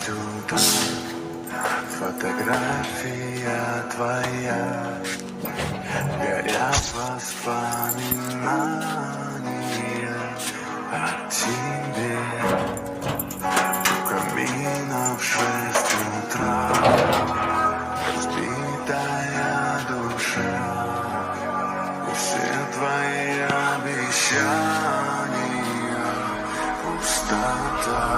6 утра. Фотография твоя, горят воспоминания о тебе. У камина в 6 утра, разбитая душа, и все твои обещания пустота.